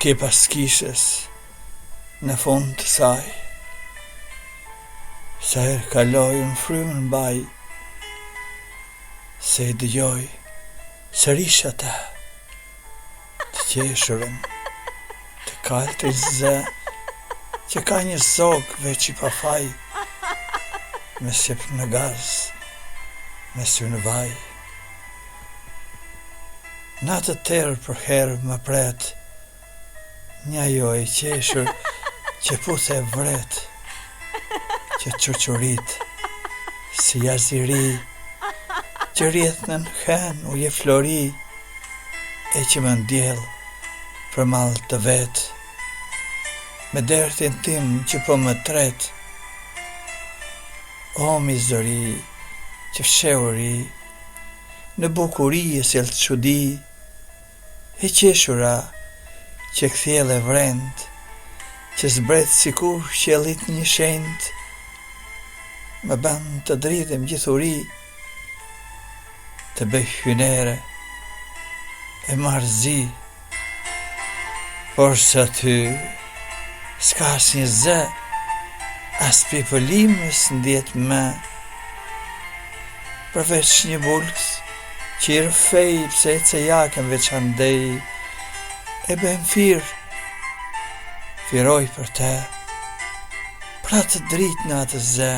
ke pas kishës në fund të saj. Sa herë kaloj në frymën mbaj, se I dëgjoj sërish ata, të qeshurën, të kaltër zë, që ka një zog veç I pa faj, me sep në gaz, me sy në vaj. Natë të tërë për herë më pret, një jo I qeshur që puthe vret, që qurqurit, si jaziri, që rrjedhë në hen u je flori, e që më ndjell për mal të vet, me dertin tim që po më tret. O mizori, që fshehuri, në bukuri e sjell çudi, e qeshura që kthjell e vrend, që zbret sikur qellit një shend, më ban të dridhem gjithuri, të bëj hynere e marzi, por sa ty s'ka asnjë zë, as pipëlimës ndjet më, përveç një bulks që I rëfej pse e ce jakën veçandej, e bën firoj për te, pra të dritë në atë zë.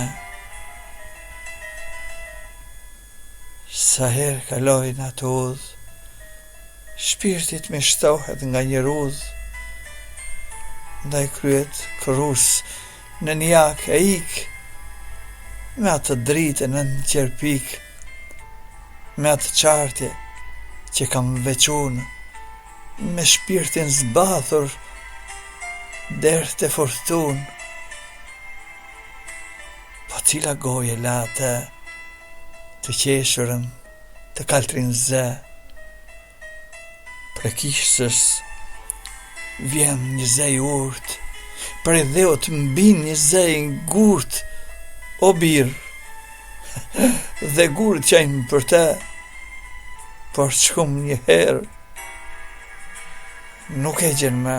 Sa herë kaloj në atë udhë, shpirtit me shtohet nga një rudhë, ndaj kryet kërus në njak e ik, me atë dritë në në qerpik, me atë qartje që kam veçun, me shpirtin zbathur, derë të fortun. Po cila goje late, të qeshurën, të kaltrin zë, për kishës vjen një zë I urt, për e dheut mbin një zë I ngurt, o birë, dhe gurët qajnë për te, por qëkum një herë, nuk e gjenë më.